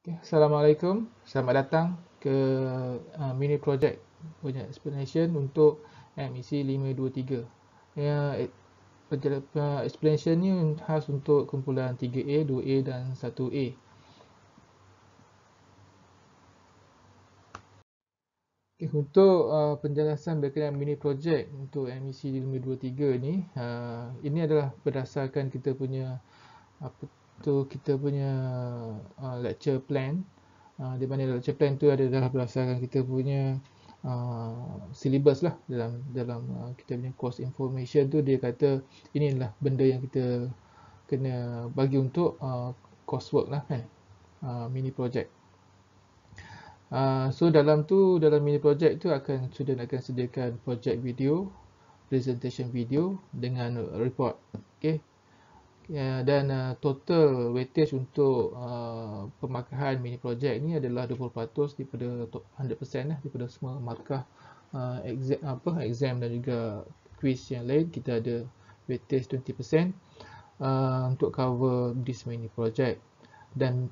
Okay, Assalamualaikum, selamat datang ke mini project punya explanation untuk MEC 523. Ya, explanation ni khas untuk kumpulan 3A, 2A dan 1A. Okay, untuk penjelasan berkenaan mini project untuk MEC 523 ni, ini adalah berdasarkan kita punya apa tu kita punya lecture plan. Di mana lecture plan tu adalah berdasarkan kita punya syllabus lah dalam dalam kita punya course information tu. Dia kata inilah benda yang kita kena bagi untuk coursework lah kan, mini project. So dalam mini project tu student akan sediakan project video, presentation video dengan report. Okay. Ya, dan total weightage untuk pemarkahan mini project ni adalah 20% daripada 100% lah, daripada semua markah exam dan juga quiz yang lain. Kita ada weightage 20% untuk cover this mini project. Dan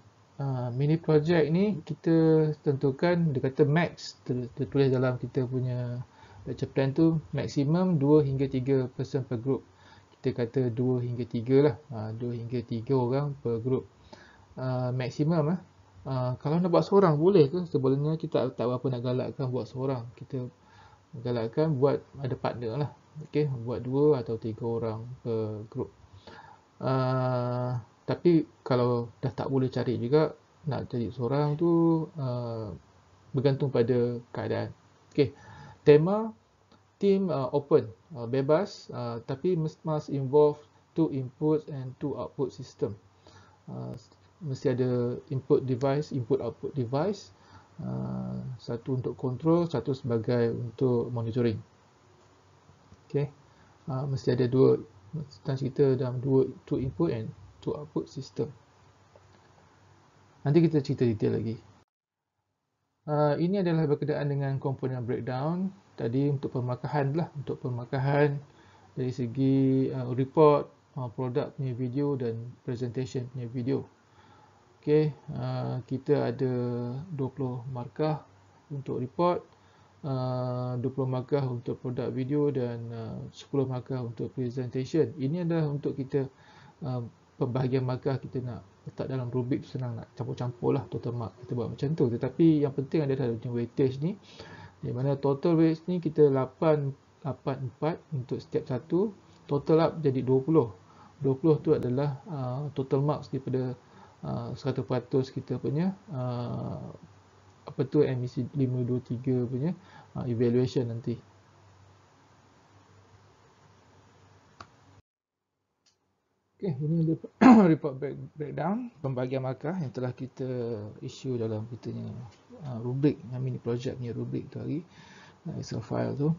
mini project ni kita tentukan, dia kata max, tertulis dalam kita punya lecture plan tu, maksimum 2 hingga 3 person per group. Kita kata 2 hingga 3 lah, 2 hingga 3 orang per group. Maksimum lah. Kalau nak buat seorang boleh ke? Sebenarnya kita tak berapa nak galakkan buat seorang. Kita galakkan buat ada partner lah. Okay, buat 2 atau 3 orang per group. Tapi kalau dah tak boleh cari juga, nak cari seorang tu bergantung pada keadaan. Okay, tema team open, bebas, tapi must involve 2 inputs and 2 output system. Mesti ada input output device, satu untuk control, satu sebagai untuk monitoring. Okay, mesti ada dua, kita dalam 2 input and 2 output system. Nanti kita cerita detail lagi. Ini adalah berkenaan dengan komponen breakdown. Tadi untuk pemarkahan lah, untuk pemarkahan dari segi report, produk punya video dan presentation punya video. Okay, kita ada 20 markah untuk report, 20 markah untuk produk video dan 10 markah untuk presentation. Ini adalah untuk kita pembahagian markah kita nak letak dalam rubrik tu senang, nak campur-campur lah total mark, kita buat macam tu. Tetapi yang penting adalah weightage ni, di mana total weightage ni kita 84 untuk setiap satu, total up jadi 20. 20 tu adalah total marks daripada 100% kita punya apa tu MEC 523 punya evaluation nanti. Okay, ini report breakdown pembahagian markah yang telah kita issue dalam kita punya rubrik, mini project punya rubrik tu hari, Excel file tu.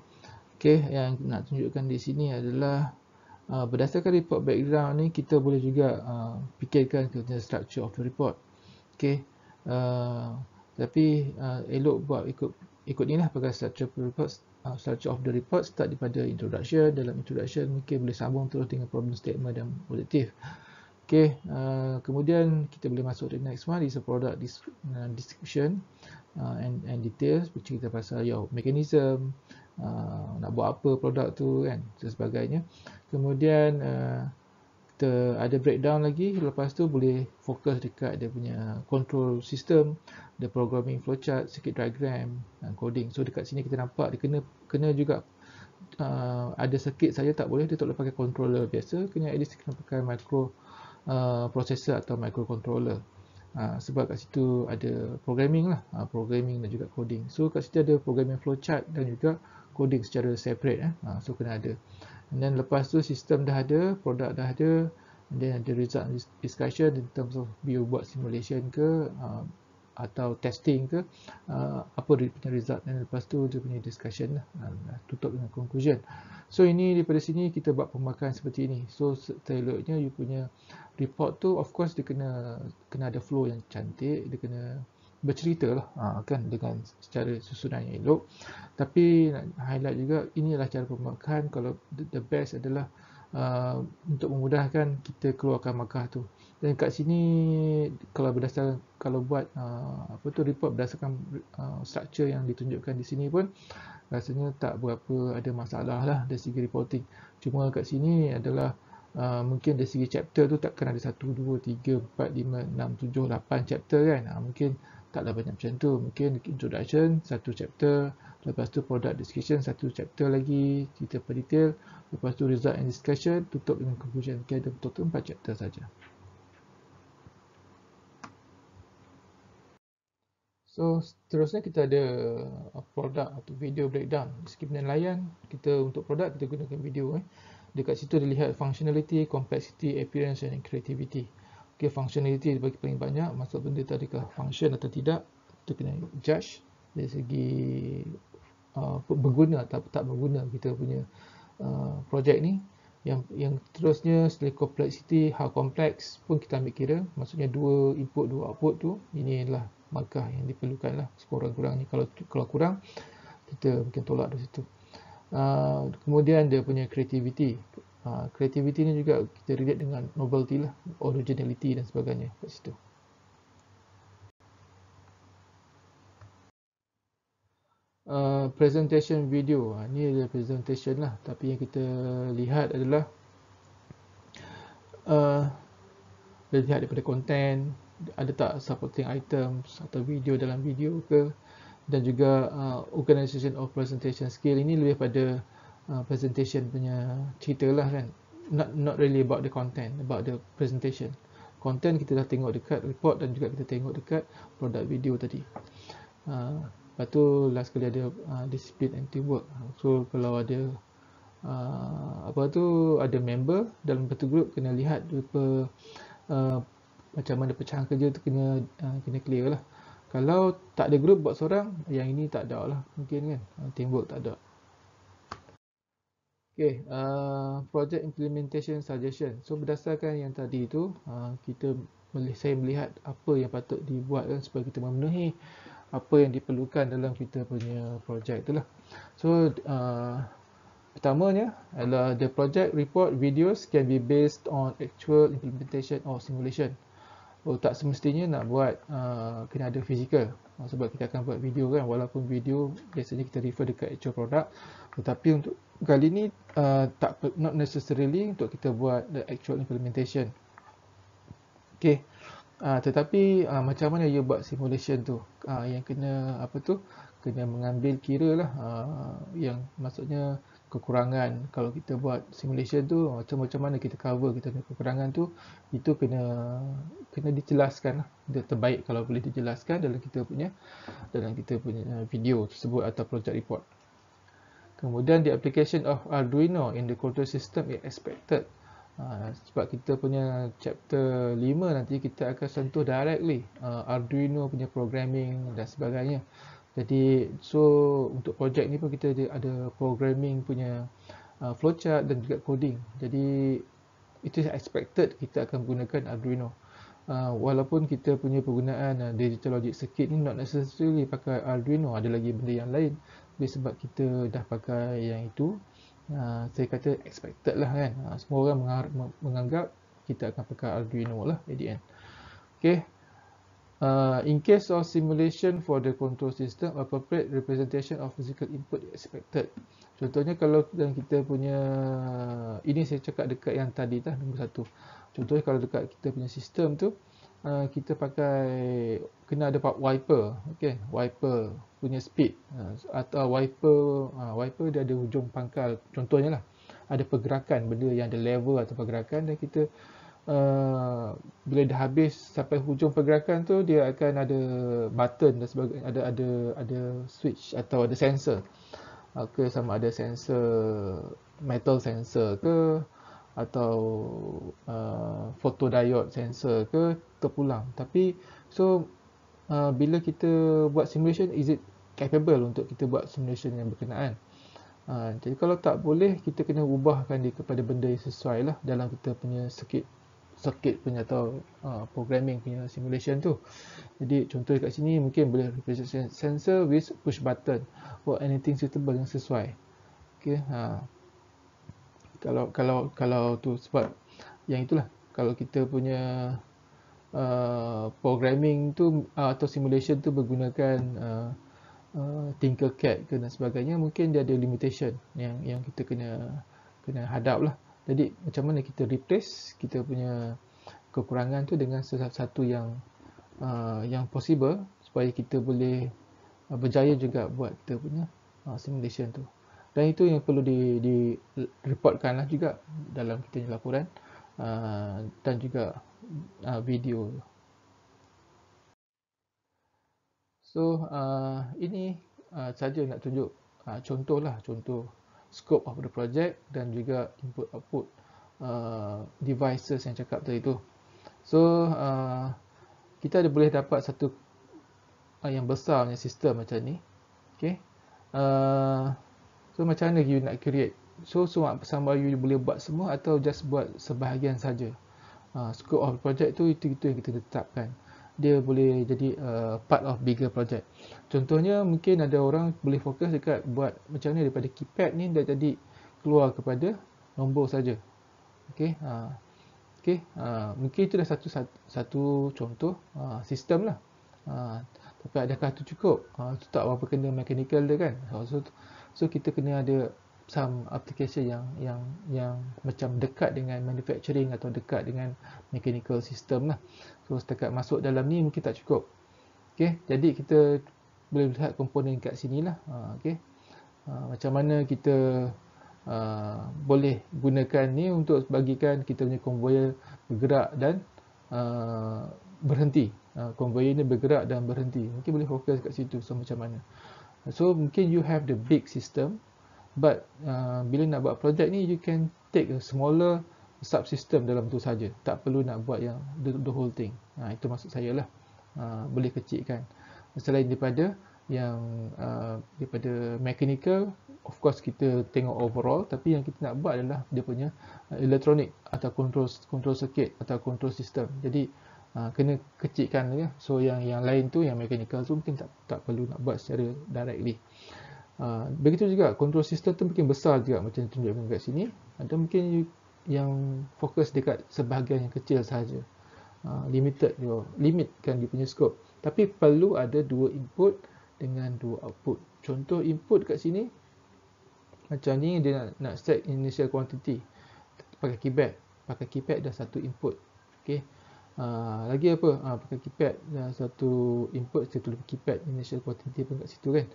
Okay, yang nak tunjukkan di sini adalah berdasarkan report background ni, kita boleh juga fikirkan tentang structure of the report. Okay, tapi elok buat ikut ni lah, pakai structure of the report. Structure of the report start daripada introduction. Dalam introduction mungkin boleh sambung terus dengan problem statement dan objektif. Okay, kemudian kita boleh masuk the next one is a product description and details, bercerita pasal your mechanism, nak buat apa produk tu kan, dan sebagainya. Kemudian kita ada breakdown lagi. Lepas tu boleh fokus dekat dia punya control system, the programming flowchart, circuit diagram dan coding. So dekat sini kita nampak dia kena juga ada circuit saja tak boleh, dia tak boleh pakai controller biasa, kena at least kena pakai micro processor atau microcontroller. Sebab kat situ ada programming lah, programming dan juga coding. So kat situ ada programming flowchart dan juga coding secara separate. So kena ada. And then lepas tu sistem dah ada, produk dah ada, and then ada result discussion in terms of you buat simulation ke atau testing ke, apa dia punya result, dan lepas tu dia punya discussion lah, tutup dengan conclusion. So ini daripada sini kita buat pemakan seperti ini. So seteloknya you punya report tu of course dia kena ada flow yang cantik, dia kena bercerita lah kan, dengan secara susunan yang elok. Tapi nak highlight juga, inilah cara pemakahan. Kalau the best adalah untuk memudahkan kita keluarkan markah tu. Dan kat sini kalau berdasarkan, kalau buat report berdasarkan structure yang ditunjukkan di sini pun rasanya tak berapa ada masalah lah dari segi reporting. Cuma kat sini adalah mungkin dari segi chapter tu takkan ada 1, 2, 3, 4, 5, 6, 7, 8 chapter kan. Mungkin taklah banyak macam tu. Mungkin introduction, satu chapter. Lepas tu product description, satu chapter lagi, cerita per detail. Lepas tu result and discussion, tutup dengan conclusion. Okay, ada total 4 chapter saja. So, seterusnya kita ada produk atau video breakdown. Di segi penilaian, kita untuk produk kita gunakan video. Dekat situ dilihat functionality, complexity, appearance and creativity. Okay, functionality bagi paling banyak, maksud benda tu adakah function atau tidak, kita kena judge dari segi berguna atau tak berguna kita punya projek ni. Yang terusnya setelah complexity, how complex pun kita ambil kira, maksudnya 2 input 2 output tu, ini adalah markah yang diperlukan lah sekurang-kurangnya. Kalau kurang, kita mungkin tolak dari situ. Kemudian dia punya creativity. Creativity ni juga kita relate dengan novelty lah, originality dan sebagainya kat situ. Presentation video, ni adalah presentation lah, tapi yang kita lihat adalah lihat daripada konten, ada tak supporting items atau video dalam video ke, dan juga organization of presentation skill. Ini lebih pada presentation punya cerita lah kan, not really about the content, about the presentation. Content kita dah tengok dekat report dan juga kita tengok dekat product video tadi. Lepas tu last kali ada discipline and teamwork. So kalau ada ada member dalam satu group, kena lihat macam mana pecahan kerja tu kena clear lah. Kalau tak ada group buat seorang, yang ini tak ada lah mungkin kan, teamwork tak ada. Okay, project implementation suggestion. So berdasarkan yang tadi tu, saya melihat apa yang patut dibuat kan, supaya kita memenuhi apa yang diperlukan dalam kita punya projek tu lah. So pertamanya adalah the project report videos can be based on actual implementation or simulation. Tak semestinya nak buat kena ada physical, sebab kita akan buat video kan, walaupun video biasanya kita refer dekat actual product, tetapi untuk kali ni not necessarily untuk kita buat the actual implementation. Okay. Tetapi macam mana you buat simulation tu, yang kena kena mengambil kira lah, yang maksudnya kekurangan. Kalau kita buat simulation tu, macam mana kita cover kita punya kekurangan tu, itu kena dijelaskan lah. Dia terbaik kalau boleh dijelaskan dalam kita punya video tersebut atau project report. Kemudian the application of Arduino in the control system is expected. Sebab kita punya chapter 5 nanti kita akan sentuh directly Arduino punya programming dan sebagainya. Jadi untuk projek ni pun kita ada programming punya flowchart dan juga coding. Jadi itu expected kita akan gunakan Arduino. Walaupun kita punya penggunaan digital logic circuit ni not necessarily pakai Arduino, ada lagi benda yang lain. Sebab kita dah pakai yang itu, saya kata expected lah kan. Semua orang menganggap kita akan pakai Arduino lah at the end. Okay. In case of simulation for the control system, appropriate representation of physical input expected. Contohnya kalau dalam kita punya, ini saya cakap dekat yang tadi lah, nombor 1. Contohnya kalau dekat kita punya sistem tu, kita pakai, kena ada wiper, okay, wiper punya speed, atau wiper dia ada hujung pangkal, contohnya lah, ada pergerakan, benda yang ada lever atau pergerakan, dan kita bila dah habis sampai hujung pergerakan tu, dia akan ada button dan sebagainya, ada switch atau ada sensor. Okay, sama ada sensor metal sensor ke, atau photodiode sensor ke, terpulang. Tapi bila kita buat simulation, is it capable untuk kita buat simulation yang berkenaan? Jadi kalau tak boleh, kita kena ubahkan dia kepada benda yang sesuai lah dalam kita punya circuit punya atau programming punya simulation tu. Jadi contoh kat sini mungkin boleh represent sensor with push button or anything suitable yang sesuai. Okay, Kalau tu sebab yang itulah, kalau kita punya programming tu atau simulation tu menggunakan Tinkercad ke dan sebagainya, mungkin dia ada limitation yang kita kena hadap lah. Jadi macam mana kita replace kita punya kekurangan tu dengan sesuatu yang possible, supaya kita boleh berjaya juga buat kita punya simulation tu. Dan itu yang perlu di reportkan lah juga dalam kita punya laporan dan juga video. So ini saja nak tunjuk contoh lah, contoh scope of the project dan juga input output devices yang cakap tadi tu. So kita ada boleh dapat satu yang besar punya sistem macam ni. Okay. So macam mana you nak create? So sama you boleh buat semua atau just buat sebahagian saja. Scope of project tu itu yang kita tetapkan. Dia boleh jadi part of bigger project. Contohnya mungkin ada orang boleh fokus dekat buat macam ni daripada keypad ni dah jadi keluar kepada nombor saja. Okey. Mungkin itu dah satu contoh sistem lah. Tapi adakah itu cukup? Itu tak berapa kena mechanical dia kan. So kita kena ada some application yang macam dekat dengan manufacturing atau dekat dengan mechanical system lah. So setakat masuk dalam ni mungkin tak cukup. Okay, jadi kita boleh lihat komponen kat sini lah. Okay. Macam mana kita boleh gunakan ni untuk bagikan kita punya conveyor bergerak dan berhenti. Conveyor ni bergerak dan berhenti. Mungkin boleh fokus kat situ. So macam mana? So mungkin you have the big system, but bila nak buat project ni, you can take a smaller subsystem dalam tu saja. Tak perlu nak buat yang the whole thing. Itu maksud saya lah. Boleh kecilkan. Selain daripada yang daripada mechanical, of course kita tengok overall, tapi yang kita nak buat adalah dia punya electronic atau control circuit atau control system. Jadi kena kecilkan ya. So yang lain tu, yang mechanical tu mungkin tak perlu nak buat secara directly. Begitu juga control system tu mungkin besar juga macam tunjukkan kat sini. Ada mungkin yang fokus dekat sebahagian yang kecil sahaja. Limitkan dia punya scope. Tapi perlu ada dua input dengan dua output. Contoh input kat sini macam ni, dia nak set initial quantity pakai keypad dah satu input. Okey. Lagi apa? Pakai keypad dah satu input, saya tulis keypad initial quantity pun kat situ kan.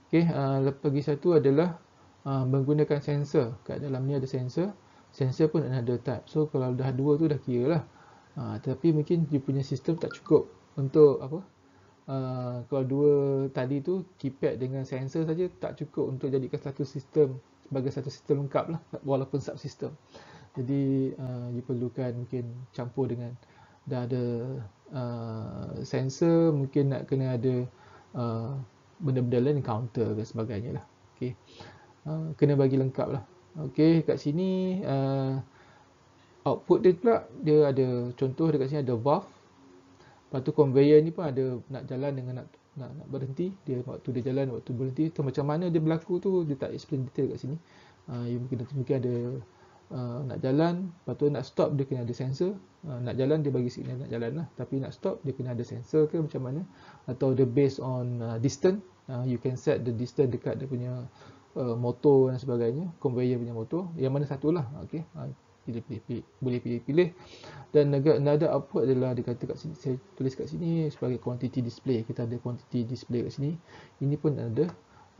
Okey, lepas lagi satu adalah menggunakan sensor. Kat dalam ni ada sensor. Sensor pun ada type. So kalau dah dua tu dah kira lah. Tapi mungkin dia punya sistem tak cukup untuk apa? Kalau dua tadi tu keypad dengan sensor saja tak cukup untuk jadikan satu sistem sebagai satu sistem lengkap lah, walaupun subsystem. Jadi diperlukan mungkin campur dengan dah ada sensor, mungkin nak kena ada benda-benda lain, counter dan sebagainya lah. Okay. Kena bagi lengkap lah. Okay, kat sini output dia pula, dia ada contoh dekat sini ada valve. Lepas tu conveyor ni pun ada nak jalan dengan nak berhenti. Dia waktu dia jalan, waktu berhenti. Tu macam mana dia berlaku tu dia tak explain detail kat sini. Mungkin ada nak jalan, lepas tu nak stop dia kena ada sensor. Nak jalan dia bagi signal nak jalan lah. Tapi nak stop dia kena ada sensor ke macam mana. Atau dia based on distance. You can set the distance dekat dia punya motor dan sebagainya. Conveyor punya motor. Yang mana satulah. Okay. Boleh pilih-pilih. Dan nada output adalah dikata kat sini, saya tulis kat sini sebagai quantity display. Kita ada quantity display kat sini. Ini pun ada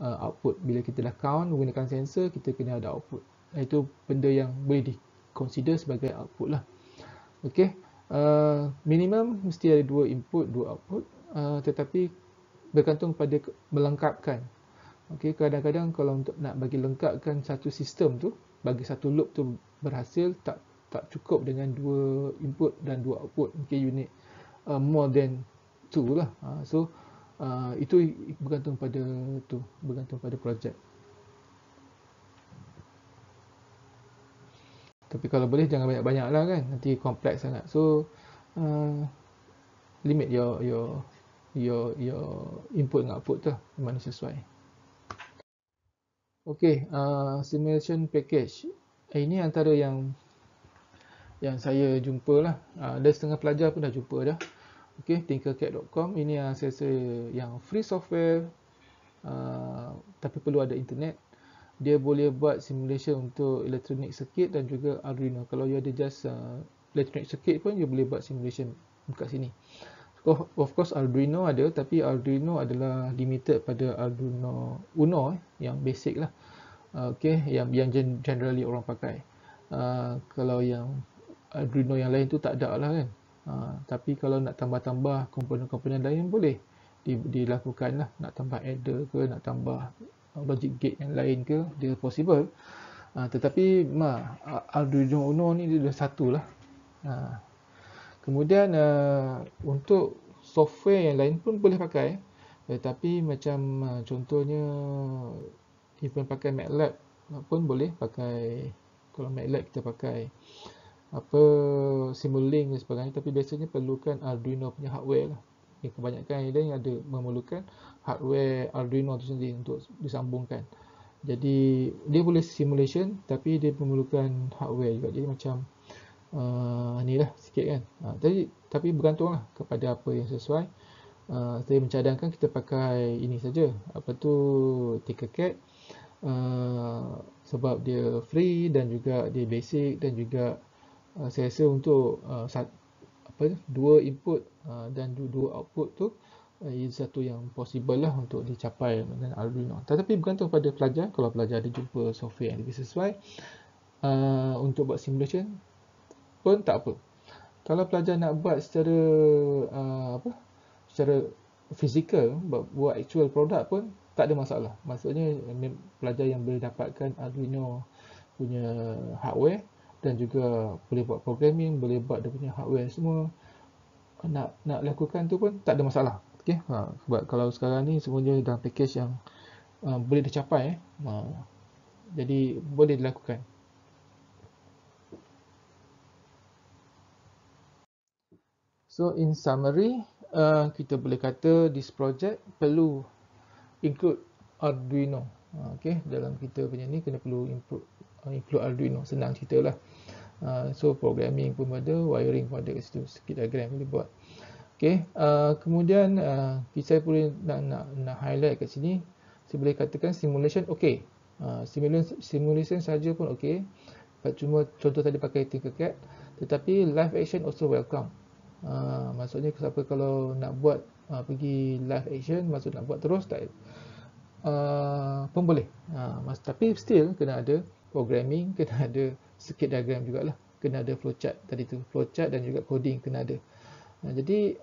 output. Bila kita dah count menggunakan sensor, kita kena ada output. Itu benda yang boleh di-consider sebagai output lah. Okay. Minimum mesti ada dua input, dua output. Tetapi bergantung pada melengkapkan. Okay. Kadang-kadang kalau untuk nak bagi lengkapkan satu sistem tu, bagi satu loop tu berhasil, tak cukup dengan dua input dan dua output. Mungkin you need more than two lah. So itu bergantung pada projek. Tapi kalau boleh jangan banyak-banyak lah kan, nanti kompleks sangat. So limit your input dan output tu mana sesuai. Okay, simulation package. Ini antara yang saya jumpa lah. Dan setengah pelajar pun dah jumpa dah. Okay, tinkercad.com ini yang saya rasa yang free software, tapi perlu ada internet. Dia boleh buat simulation untuk electronic circuit dan juga Arduino. Kalau you ada just electronic circuit pun you boleh buat simulation dekat sini. Of course Arduino ada, tapi Arduino adalah limited pada Arduino Uno yang basic lah. Okay, yang generally orang pakai. Kalau yang Arduino yang lain tu tak ada lah kan. Tapi kalau nak tambah-tambah komponen-komponen lain boleh dilakukan lah. Nak tambah adder ke, nak tambah logic gate yang lain ke, dia possible. Tetapi Arduino Uno ni dia dah satu lah. Kemudian untuk software yang lain pun boleh pakai. Tetapi macam contohnya even pakai MATLAB pun boleh pakai. Kalau MATLAB kita pakai Simulink dan sebagainya, tapi biasanya perlukan Arduino punya hardware lah. Kebanyakan yang lain ada memerlukan hardware Arduino tu sendiri untuk disambungkan. Jadi dia boleh simulation, tapi dia memerlukan hardware juga. Jadi macam ni lah sikit kan. Tapi bergantunglah kepada apa yang sesuai. Saya mencadangkan kita pakai ini saja, Tinkercad, sebab dia free dan juga dia basic, dan juga saya rasa untuk dua input dan dua output tu satu yang possible lah untuk dicapai dengan Arduino. Tetapi bergantung pada pelajar. Kalau pelajar ada jumpa software yang lebih sesuai untuk buat simulation pun tak apa. Kalau pelajar nak buat secara secara fizikal, buat actual product pun tak ada masalah. Maksudnya pelajar yang boleh dapatkan Arduino punya hardware dan juga boleh buat programming, boleh buat dia punya hardware semua, nak lakukan tu pun tak ada masalah. Okey, sebab kalau sekarang ni semuanya dalam package yang boleh dicapai, jadi boleh dilakukan. So in summary, kita boleh kata this project perlu include Arduino. Okey, dalam kita punya ni kena perlu include Arduino. Senang cerita lah. So programming pun ada, wiring pun ada kat situ, circuit diagram boleh buat. Okey, kemudian saya boleh nak highlight kat sini. Saya boleh katakan simulation okey. Simulation saja pun okey. Cuma contoh tadi pakai Tinkercad, tetapi live action also welcome. Maksudnya siapa kalau nak buat pergi live action, maksud nak buat terus tak pun boleh. Tapi still kena ada programming, kena ada circuit diagram jugalah, kena ada flowchart tadi tu, flowchart dan juga coding kena ada. Jadi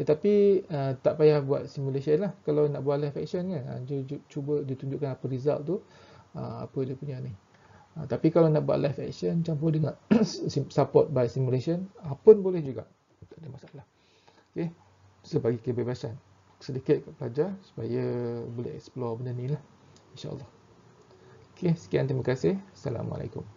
tetapi tak payah buat simulation lah kalau nak buat live action kan. Cuba ditunjukkan apa result tu, apa dia punya ni. Tapi kalau nak buat live action campur dengan support by simulation, pun boleh juga, tak ada masalah. Okay, so bagi kebebasan sedikit ke pelajar supaya boleh explore benda ni lah, insyaAllah. Okay, sekian, terima kasih. Assalamualaikum.